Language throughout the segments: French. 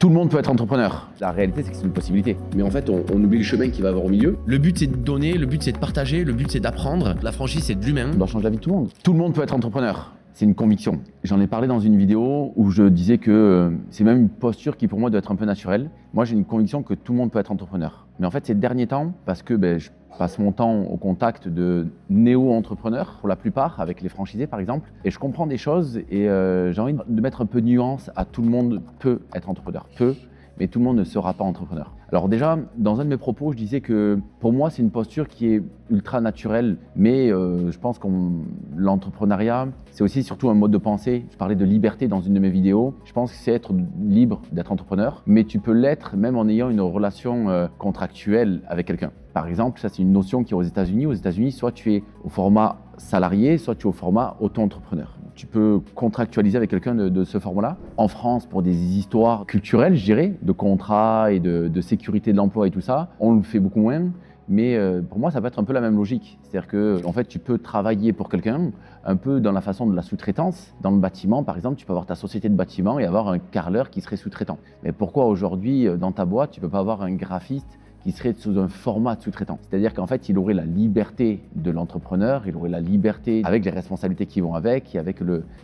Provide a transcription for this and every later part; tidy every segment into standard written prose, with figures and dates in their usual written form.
Tout le monde peut être entrepreneur. La réalité, c'est que c'est une possibilité. Mais en fait, on oublie le chemin qu'il va avoir au milieu. Le but, c'est de donner, le but, c'est de partager, le but, c'est d'apprendre. La franchise, c'est de l'humain. On doit changer la vie de tout le monde. Tout le monde peut être entrepreneur. C'est une conviction. J'en ai parlé dans une vidéo où je disais que c'est même une posture qui pour moi doit être un peu naturelle. Moi, j'ai une conviction que tout le monde peut être entrepreneur. Mais en fait, ces derniers temps, parce que je passe mon temps au contact de néo-entrepreneurs, pour la plupart, avec les franchisés par exemple, et je comprends des choses et j'ai envie de mettre un peu de nuance à tout le monde peut être entrepreneur. Peut, mais tout le monde ne sera pas entrepreneur. Alors déjà, dans un de mes propos, je disais que pour moi, c'est une posture qui est ultra naturelle, mais je pense que l'entrepreneuriat, c'est aussi surtout un mode de pensée. Je parlais de liberté dans une de mes vidéos. Je pense que c'est être libre d'être entrepreneur, mais tu peux l'être même en ayant une relation contractuelle avec quelqu'un. Par exemple, ça c'est une notion qui est aux États-Unis. Aux États-Unis, soit tu es au format salarié, soit tu es au format auto-entrepreneur. Tu peux contractualiser avec quelqu'un de ce format-là. En France, pour des histoires culturelles, je dirais, de contrats et de sécurité de l'emploi et tout ça, on le fait beaucoup moins. Mais pour moi, ça peut être un peu la même logique. C'est-à-dire que, en fait, tu peux travailler pour quelqu'un, un peu dans la façon de la sous-traitance. Dans le bâtiment, par exemple, tu peux avoir ta société de bâtiment et avoir un carreleur qui serait sous-traitant. Mais pourquoi aujourd'hui, dans ta boîte, tu ne peux pas avoir un graphiste qui serait sous un format de sous-traitant? C'est-à-dire qu'en fait, il aurait la liberté de l'entrepreneur, il aurait la liberté avec les responsabilités qui vont avec et avec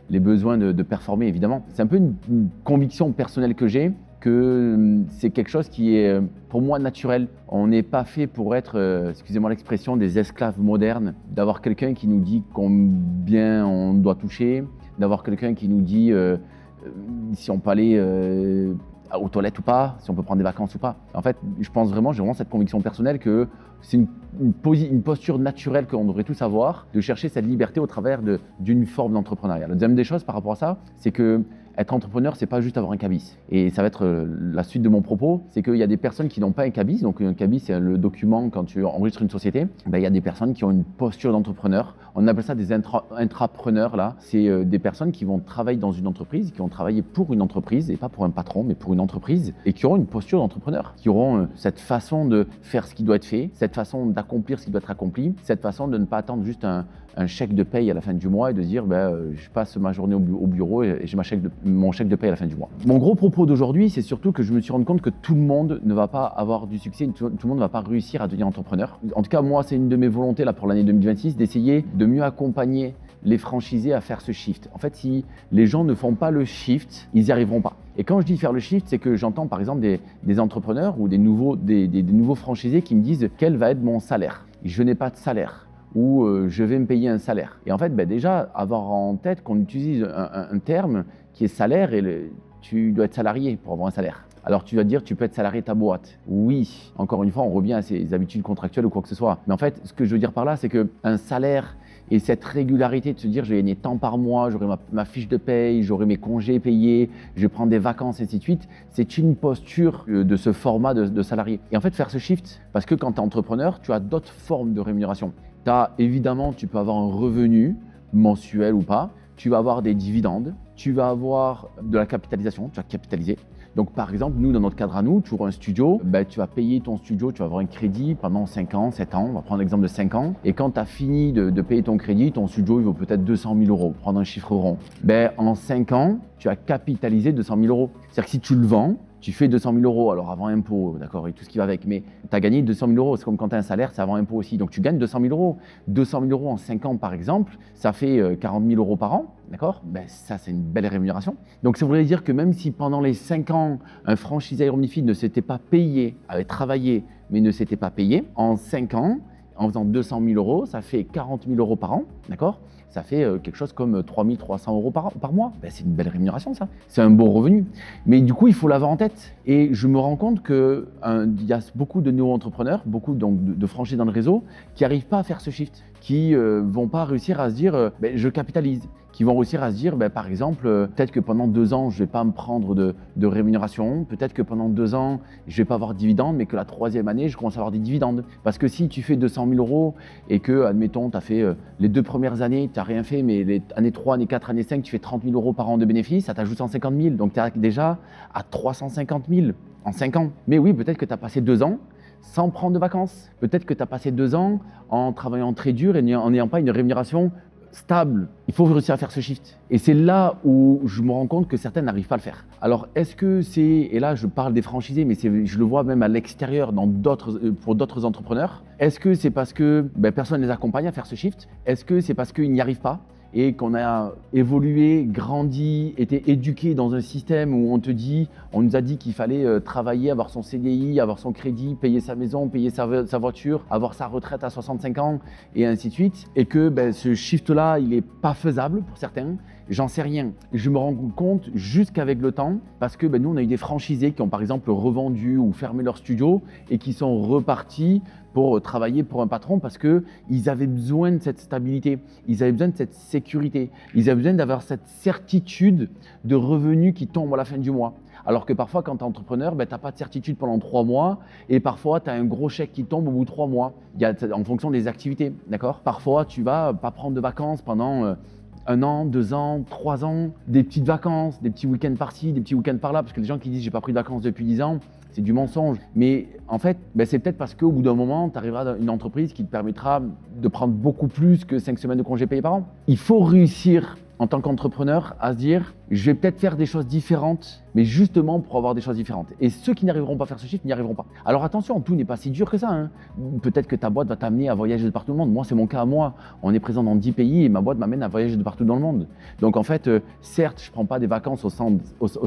les besoins de performer, évidemment. C'est un peu une conviction personnelle que j'ai, que c'est quelque chose qui est pour moi naturel. On n'est pas fait pour être, excusez-moi l'expression, des esclaves modernes, d'avoir quelqu'un qui nous dit combien on doit toucher, d'avoir quelqu'un qui nous dit si on peut aller aux toilettes ou pas, si on peut prendre des vacances ou pas. En fait, j'ai vraiment cette conviction personnelle que c'est une posture naturelle qu'on devrait tous avoir, de chercher cette liberté au travers d'une forme d'entrepreneuriat. La deuxième des choses par rapport à ça, c'est que être entrepreneur, c'est pas juste avoir un cabis. Et ça va être la suite de mon propos, c'est qu'il y a des personnes qui n'ont pas un cabis. Donc un cabis, c'est le document quand tu enregistres une société. Il y a des personnes qui ont une posture d'entrepreneur. On appelle ça des intrapreneurs là. C'est des personnes qui vont travailler dans une entreprise, qui vont travailler pour une entreprise et pas pour un patron, mais pour une entreprise et qui auront une posture d'entrepreneur, qui auront cette façon de faire ce qui doit être fait, cette façon d'accomplir ce qui doit être accompli, cette façon de ne pas attendre juste un chèque de paye à la fin du mois et de dire je passe ma journée au bureau et j'ai mon chèque de paye à la fin du mois. Mon gros propos d'aujourd'hui, c'est surtout que je me suis rendu compte que tout le monde ne va pas avoir du succès, tout le monde ne va pas réussir à devenir entrepreneur. En tout cas, moi, c'est une de mes volontés là, pour l'année 2026, d'essayer de mieux accompagner les franchisés à faire ce shift. En fait, si les gens ne font pas le shift, ils n'y arriveront pas. Et quand je dis faire le shift, c'est que j'entends par exemple des entrepreneurs ou des nouveaux franchisés qui me disent quel va être mon salaire. Je n'ai pas de salaire. Ou je vais me payer un salaire. Et en fait, déjà, avoir en tête qu'on utilise un terme qui est salaire et tu dois être salarié pour avoir un salaire. Alors tu vas dire, tu peux être salarié de ta boîte. Oui, encore une fois, on revient à ces habitudes contractuelles ou quoi que ce soit. Mais en fait, ce que je veux dire par là, c'est qu'un salaire et cette régularité de se dire, je vais gagner tant par mois, j'aurai ma fiche de paye, j'aurai mes congés payés, je vais prendre des vacances, et ainsi de suite, c'est une posture de ce format de salarié. Et en fait, faire ce shift, parce que quand tu es entrepreneur, tu as d'autres formes de rémunération. Évidemment, tu peux avoir un revenu mensuel ou pas, tu vas avoir des dividendes, tu vas avoir de la capitalisation, tu vas capitaliser. Donc par exemple, nous, dans notre cadre à nous, tu auras un studio, tu vas payer ton studio, tu vas avoir un crédit pendant 5 ans, 7 ans, on va prendre l'exemple de 5 ans. Et quand tu as fini de payer ton crédit, ton studio, il vaut peut-être 200 000 €, prendre un chiffre rond. En 5 ans, tu as capitalisé 200 000 €. C'est-à-dire que si tu le vends, tu fais 200 000 €, alors avant impôt, d'accord, et tout ce qui va avec, mais tu as gagné 200 000 €, c'est comme quand tu as un salaire, c'est avant impôt aussi, donc tu gagnes 200 000 €. 200 000 € en 5 ans par exemple, ça fait 40 000 € par an, d'accord? Ça c'est une belle rémunération. Donc ça voudrait dire que même si pendant les 5 ans, un franchisé Omnifeed ne s'était pas payé, avait travaillé, mais ne s'était pas payé, en 5 ans, en faisant 200 000 €, ça fait 40 000 € par an, d'accord? Ça fait quelque chose comme 3 300 € par mois. C'est une belle rémunération, ça. C'est un beau revenu. Mais du coup, il faut l'avoir en tête. Et je me rends compte qu'il y a beaucoup de néo-entrepreneurs, beaucoup de franchisés dans le réseau, qui n'arrivent pas à faire ce shift, qui ne vont pas réussir à se dire je capitalise, qui vont réussir à se dire par exemple, peut-être que pendant 2 ans, je ne vais pas me prendre de rémunération, peut-être que pendant 2 ans, je ne vais pas avoir de dividendes, mais que la 3e année, je commence à avoir des dividendes. Parce que si tu fais 200 000 € et que, admettons, tu as fait les 2 premières années, tu n'as rien fait, mais les années 3, années 4, années 5, tu fais 30 000 € par an de bénéfices, ça t'ajoute 150 000. Donc tu es déjà à 350 000 en 5 ans. Mais oui, peut-être que tu as passé 2 ans sans prendre de vacances. Peut-être que tu as passé 2 ans en travaillant très dur et en n'ayant pas une rémunération stable, il faut réussir à faire ce shift. Et c'est là où je me rends compte que certains n'arrivent pas à le faire. Alors, est-ce que c'est, et là je parle des franchisés, mais je le vois même à l'extérieur pour d'autres entrepreneurs, est-ce que c'est parce que personne ne les accompagne à faire ce shift? Est-ce que c'est parce qu'ils n'y arrivent pas et qu'on a évolué, grandi, été éduqué dans un système où on nous a dit qu'il fallait travailler, avoir son CDI, avoir son crédit, payer sa maison, payer sa voiture, avoir sa retraite à 65 ans et ainsi de suite, et que ce shift-là, il n'est pas faisable pour certains. J'en sais rien. Je me rends compte jusqu'avec le temps parce que nous, on a eu des franchisés qui ont par exemple revendu ou fermé leur studio et qui sont repartis pour travailler pour un patron parce qu'ils avaient besoin de cette stabilité, ils avaient besoin de cette sécurité, ils avaient besoin d'avoir cette certitude de revenus qui tombent à la fin du mois. Alors que parfois, quand tu es entrepreneur, tu n'as pas de certitude pendant 3 mois et parfois, tu as un gros chèque qui tombe au bout de 3 mois en fonction des activités. D'accord ? Parfois, tu ne vas pas prendre de vacances pendant 1 an, 2 ans, 3 ans, des petites vacances, des petits week-ends par-ci, des petits week-ends par-là, parce que les gens qui disent « j'ai pas pris de vacances depuis 10 ans », c'est du mensonge. Mais en fait, c'est peut-être parce qu'au bout d'un moment, tu arriveras dans une entreprise qui te permettra de prendre beaucoup plus que 5 semaines de congés payés par an. Il faut réussir en tant qu'entrepreneur à se dire « je vais peut-être faire des choses différentes », mais justement pour avoir des choses différentes. Et ceux qui n'arriveront pas à faire ce shift n'y arriveront pas. Alors attention, tout n'est pas si dur que ça. Hein. Peut-être que ta boîte va t'amener à voyager de partout dans le monde. Moi, c'est mon cas à moi. On est présent dans 10 pays et ma boîte m'amène à voyager de partout dans le monde. Donc en fait, certes, je ne prends pas des vacances au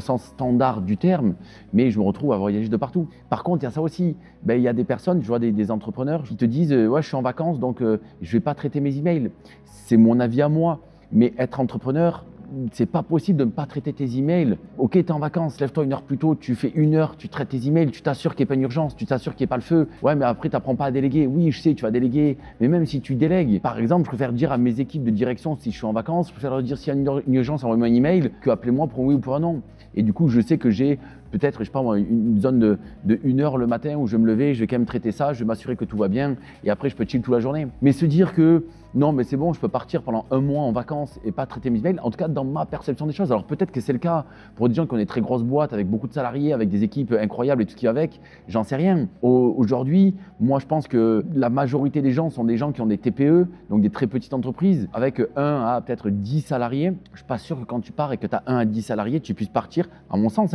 sens standard du terme, mais je me retrouve à voyager de partout. Par contre, il y a ça aussi. Il y a des personnes, je vois des entrepreneurs qui te disent « ouais, je suis en vacances, donc je ne vais pas traiter mes emails ». C'est mon avis à moi. Mais être entrepreneur, c'est pas possible de ne pas traiter tes emails. Ok, tu es en vacances, lève-toi 1 heure plus tôt, tu fais 1 heure, tu traites tes emails, tu t'assures qu'il n'y ait pas une urgence, tu t'assures qu'il n'y ait pas le feu. Ouais, mais après, tu n'apprends pas à déléguer. Oui, je sais, tu vas déléguer. Mais même si tu délègues, par exemple, je préfère dire à mes équipes de direction, si je suis en vacances, je préfère leur dire s'il y a une urgence, envoie-moi un email, que appelez-moi pour un oui ou pour un non. Et du coup, je sais que j'ai peut-être, je sais pas moi, une zone de 1 heure le matin où je vais me lever, je vais quand même traiter ça, je vais m'assurer que tout va bien et après je peux chill toute la journée. Mais se dire que non, mais c'est bon, je peux partir pendant 1 mois en vacances et pas traiter mes emails, en tout cas dans ma perception des choses. Alors peut-être que c'est le cas pour des gens qui ont des très grosses boîtes avec beaucoup de salariés, avec des équipes incroyables et tout ce qui va avec, j'en sais rien. Aujourd'hui, moi je pense que la majorité des gens sont des gens qui ont des TPE, donc des très petites entreprises, avec 1 à peut-être 10 salariés. Je suis pas sûr que quand tu pars et que tu as 1 à 10 salariés, tu puisses partir, à mon sens,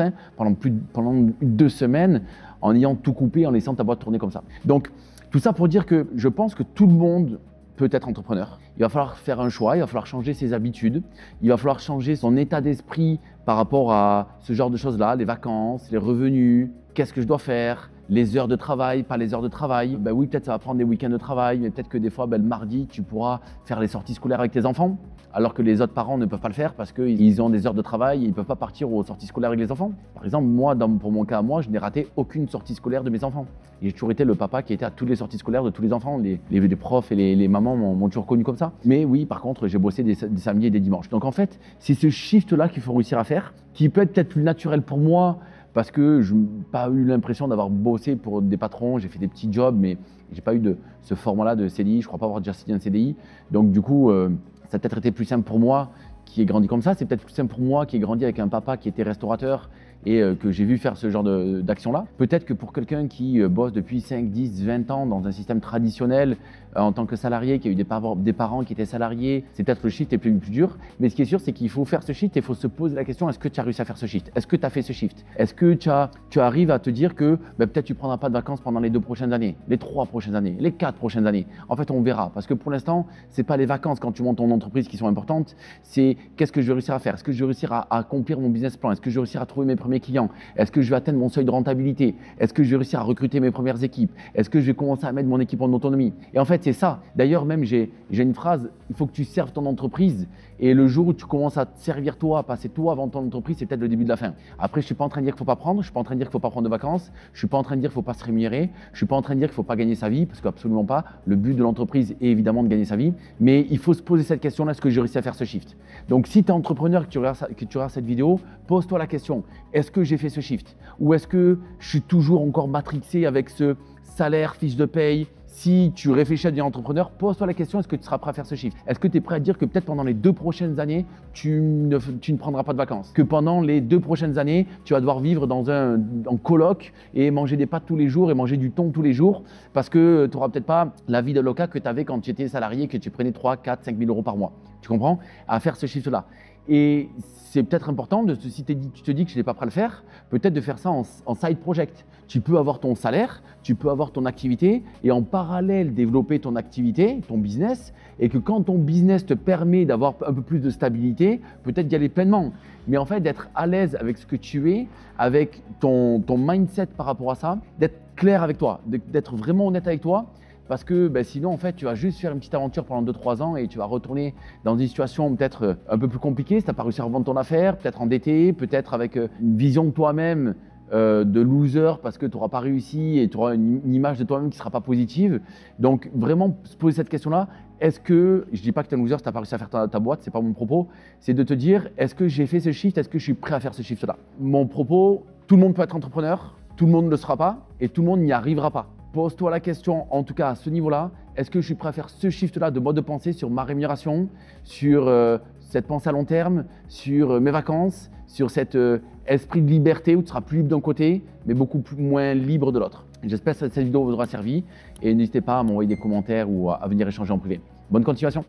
pendant 2 semaines en ayant tout coupé, en laissant ta boîte tourner comme ça. Donc tout ça pour dire que je pense que tout le monde peut être entrepreneur. Il va falloir faire un choix, il va falloir changer ses habitudes, il va falloir changer son état d'esprit par rapport à ce genre de choses-là, les vacances, les revenus, qu'est-ce que je dois faire, les heures de travail, pas les heures de travail. Oui, peut-être ça va prendre des week-ends de travail, mais peut-être que des fois, le mardi, tu pourras faire les sorties scolaires avec tes enfants, alors que les autres parents ne peuvent pas le faire parce qu'ils ont des heures de travail et ils ne peuvent pas partir aux sorties scolaires avec les enfants. Par exemple, moi, pour mon cas, je n'ai raté aucune sortie scolaire de mes enfants. J'ai toujours été le papa qui était à toutes les sorties scolaires de tous les enfants. Les profs et les mamans m'ont toujours connu comme ça. Mais oui, par contre, j'ai bossé des samedis et des dimanches. Donc en fait, c'est ce shift-là qu'il faut réussir à faire, qui peut être peut-être plus naturel pour moi, parce que je n'ai pas eu l'impression d'avoir bossé pour des patrons, j'ai fait des petits jobs, mais je n'ai pas eu ce format-là de CDI, je ne crois pas avoir déjà signé un CDI. Donc du coup, ça a peut-être été plus simple pour moi qui ai grandi comme ça, c'est peut-être plus simple pour moi qui ai grandi avec un papa qui était restaurateur et que j'ai vu faire ce genre d'action-là. Peut-être que pour quelqu'un qui bosse depuis 5, 10, 20 ans dans un système traditionnel, en tant que salarié, qui a eu des parents qui étaient salariés, c'est peut-être le shift est plus dur. Mais ce qui est sûr, c'est qu'il faut faire ce shift et il faut se poser la question, est-ce que tu as réussi à faire ce shift? Est-ce que tu as fait ce shift? Est-ce que tu arrives à te dire que peut-être tu ne prendras pas de vacances pendant les 2 prochaines années, les 3 prochaines années, les 4 prochaines années? En fait, on verra. Parce que pour l'instant, ce n'est pas les vacances quand tu montes ton entreprise qui sont importantes, c'est qu'est-ce que je vais réussir à faire? Est-ce que je vais réussir à accomplir mon business plan? Est-ce que je vais réussir à trouver mes premiers clients? Est-ce que je vais atteindre mon seuil de rentabilité? Est-ce que je vais réussir à recruter mes premières équipes? Est-ce que je vais commencer à mettre mon équipe en autonomie? Et en fait, c'est ça. D'ailleurs, même j'ai une phrase, il faut que tu serves ton entreprise et le jour où tu commences à te servir toi, à passer toi avant ton entreprise, c'est peut-être le début de la fin. Après, je ne suis pas en train de dire qu'il ne faut pas prendre, je ne suis pas en train de dire qu'il ne faut pas prendre de vacances, je ne suis pas en train de dire qu'il ne faut pas se rémunérer, je ne suis pas en train de dire qu'il ne faut pas gagner sa vie, parce qu'absolument pas. Le but de l'entreprise est évidemment de gagner sa vie, mais il faut se poser cette question-là, est-ce que j'ai réussi à faire ce shift? Donc si tu es entrepreneur et que tu regardes cette vidéo, pose-toi la question, est-ce que j'ai fait ce shift? Ou est-ce que je suis toujours encore matrixé avec ce salaire, fiche de paye? Si tu réfléchis à devenir entrepreneur, pose-toi la question, est-ce que tu seras prêt à faire ce shift? Est-ce que tu es prêt à dire que peut-être pendant les 2 prochaines années, tu ne prendras pas de vacances? Que pendant les 2 prochaines années, tu vas devoir vivre en coloc et manger des pâtes tous les jours et manger du thon tous les jours parce que tu n'auras peut-être pas la vie de loca que tu avais quand tu étais salarié, que tu prenais 3, 4, 5 000 euros par mois. Tu comprends? À faire ce shift-là. Et c'est peut-être important, si tu te dis que je n'ai pas prêt à le faire, peut-être de faire ça en side project. Tu peux avoir ton salaire, tu peux avoir ton activité et en parallèle développer ton activité, ton business, et que quand ton business te permet d'avoir un peu plus de stabilité, peut-être d'y aller pleinement. Mais en fait, d'être à l'aise avec ce que tu es, avec ton mindset par rapport à ça, d'être clair avec toi, d'être vraiment honnête avec toi. Parce que sinon, en fait, tu vas juste faire une petite aventure pendant 2-3 ans et tu vas retourner dans une situation peut-être un peu plus compliquée si tu n'as pas réussi à revendre ton affaire, peut-être endetté, peut-être avec une vision de toi-même de loser parce que tu n'auras pas réussi et tu auras une image de toi-même qui ne sera pas positive. Donc, vraiment se poser cette question-là, est-ce que, je ne dis pas que tu es un loser si tu n'as pas réussi à faire ta boîte, ce n'est pas mon propos, c'est de te dire, est-ce que j'ai fait ce shift, est-ce que je suis prêt à faire ce shift-là? Mon propos, tout le monde peut être entrepreneur, tout le monde ne le sera pas et tout le monde n'y arrivera pas. Pose-toi la question, en tout cas à ce niveau-là, est-ce que je suis prêt à faire ce shift-là de mode de pensée sur ma rémunération, sur cette pensée à long terme, sur mes vacances, sur cet esprit de liberté où tu seras plus libre d'un côté, mais beaucoup moins libre de l'autre. J'espère que cette vidéo vous aura servi et n'hésitez pas à m'envoyer des commentaires ou à venir échanger en privé. Bonne continuation.